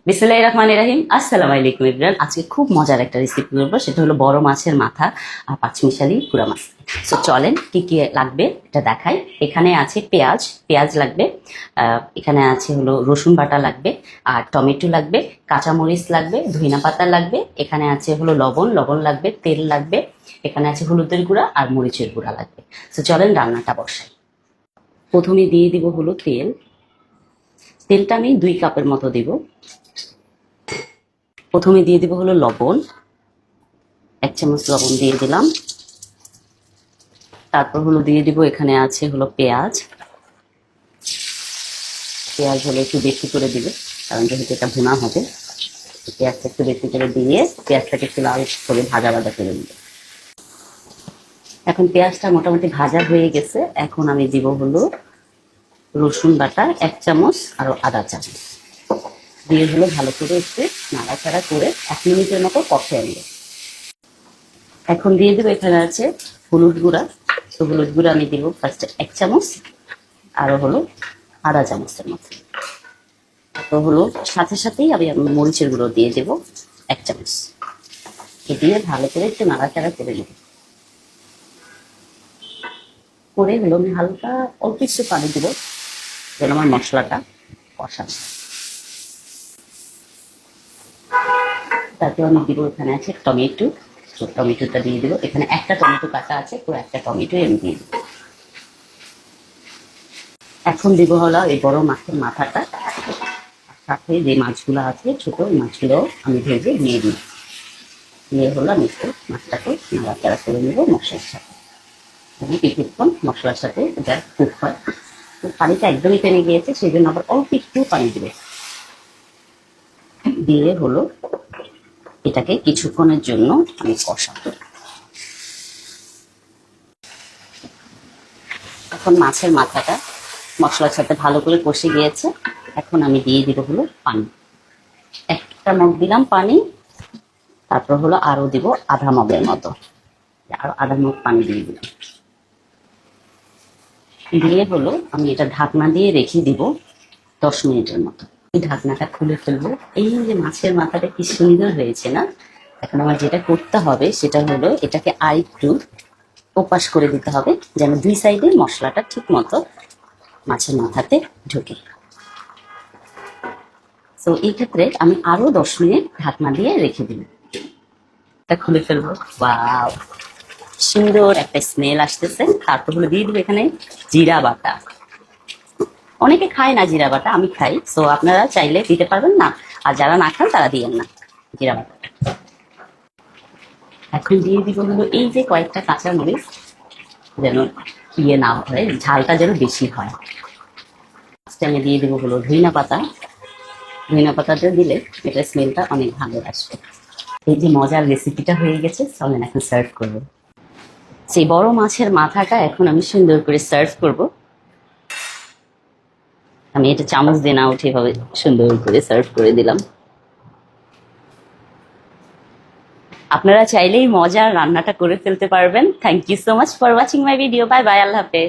বিসমিল্লাহির রহমানির রহিম। আসসালামু আলাইকুম এভরিওয়ান। আজকে খুব মজার একটা রেসিপি করবো, সেটা হলো বড় মাছের মাথা আর পাঁচমিশালি পুরা মাছ। সো চলেন কি কি লাগবে এটা দেখাই। এখানে আছে পেঁয়াজ লাগবে, এখানে আছে হলো রসুন বাটা লাগবে, আর টমেটো লাগবে, কাঁচামরিচ লাগবে, ধনিয়া পাতা লাগবে, এখানে আছে হলো লবণ লাগবে, তেল লাগবে, এখানে আছে হলুদের গুঁড়া আর মরিচের গুঁড়া লাগবে। সো চলেন রান্নাটা বসাই। প্রথমে দিয়ে দিব হলো তেলটা আমি 2 কাপের মতো দিব। প্রথমে দিয়ে দিব হলো লবণ, 1 চামচ লবণ দিয়ে দিলাম। তারপর হলো দিয়ে দিব, এখানে আছে হলো পেঁয়াজ হলো একটু বেশি করে দিবে, কারণ যেহেতু এটা ভুনা হবে। পেঁয়াজটা একটু বেশি করে দিয়ে পেঁয়াজটাকে একটু লাল করে ভাজা করে দিবে। এখন পেঁয়াজটা মোটামুটি ভাজা হয়ে গেছে। এখন আমি দিব হলো রসুন বাটা 1 চামচ আর আদা চামচ দিয়ে হলো ভালো করে একটু নাড়াচাড়া করে 1 মিনিটের মতো কষিয়ে নেব। এখন দিয়ে দেবো, এখানে আছে হলুদ গুঁড়া। তো হলুদ গুঁড়া আমি দিব ফার্স্টে 1 চামচ, আরো হলো আধা চামচের মতো। তো হলো সাথেই আমি মরিচের গুঁড়ো দিয়ে দেবো 1 চামচ। দিয়ে ভালো করে একটু নাড়াচাড়া করে নেব। করে হলো আমি হালকা অল্প একটু পানি দিব, যেন আমার মশলাটা কষানো। তারপর আমি দিব, এখানে আছে টমেটোটা দিয়ে দিব। এখানে একটা টমেটো কাটা আছে, পুরো একটা টমেটো আমি দিয়ে দিব। এখন দিব হলো এই বড় মাছের মাথাটা, সাথে যে মাছগুলো আছে ছোট মাছগুলো আমি ভেজে দিয়ে দিই। দিয়ে হলো আমি একটু মাছটাকে নাড়াচাড়া করে নেবো মশলার সাথে। কিছুক্ষণ মশলার সাথে এটা কুক হয়। তো পানিটা একদমই টেনে গিয়েছে, সেই জন্য আবার অল্প একটু পানি দিবে। দিয়ে হলো এটাকে কিছুক্ষণের জন্য আমি কষাবো। এখন মাছের মাথাটা মশলার সাথে ভালো করে কষে গিয়েছে। এখন আমি দিয়ে দিব হলো পানি, 1 মগ দিলাম পানি। তারপর হলো আরো দিব আধা মগের মতো, আরো আধা মগ পানি দিয়ে দিলাম। দিয়ে হলো আমি এটা ঢাকনা দিয়ে রেখে দিব 10 মিনিটের মতো। এই ঢাকনাটা খুলে ফেলবো। এই যে মাছের মাথাটা কি সুন্দর হয়েছে না? এখন আমার যেটা করতে হবে সেটা হলো এটাকে আরেকটু ওপাশ করে দিতে হবে, যেন 2 সাইডে মশলাটা ঠিক মতো মাছের মাথাতে ঢুকে। তো এই ক্ষেত্রে আমি আরো 10 মিনিট ঢাকনা দিয়ে রেখে দিই। এটা খুলে ফেলবো। ওয়াও, সুন্দর একটা স্মেল আসতেছে। তারপর হলো দিয়ে দিব এখানে জিরা বাটা। অনেকে খায় না জিরা বাটা, আমি খাই। তো আপনারা চাইলে দিতে পারবেন না, আর যারা না খান তারা দিয়েন না জিরা বাটা। এখন দিয়ে দিব হলো এই যে কয়েকটা কাঁচামরিচ, যেন না হয়, ঝালটা যেন বেশি হয়। আমি দিয়ে দিব হলো ধনিয়া পাতাটা দিলে এটা স্মেলটা অনেক ভালো আসবে। এই যে মজার রেসিপিটা হয়ে গেছে, চলেন এখন সার্ভ করবো। সেই বড় মাছের মাথাটা এখন আমি সুন্দর করে সার্ভ করব। আমি এটা চামচ দিয়ে না উঠে ভাবে সুন্দর করে সার্ভ করে দিলাম। আপনারা চাইলেই মজার রান্নাটা করে ফেলতে পারবেন। Thank you so much for watching my video. Bye bye, আল্লাহ হাফেজ।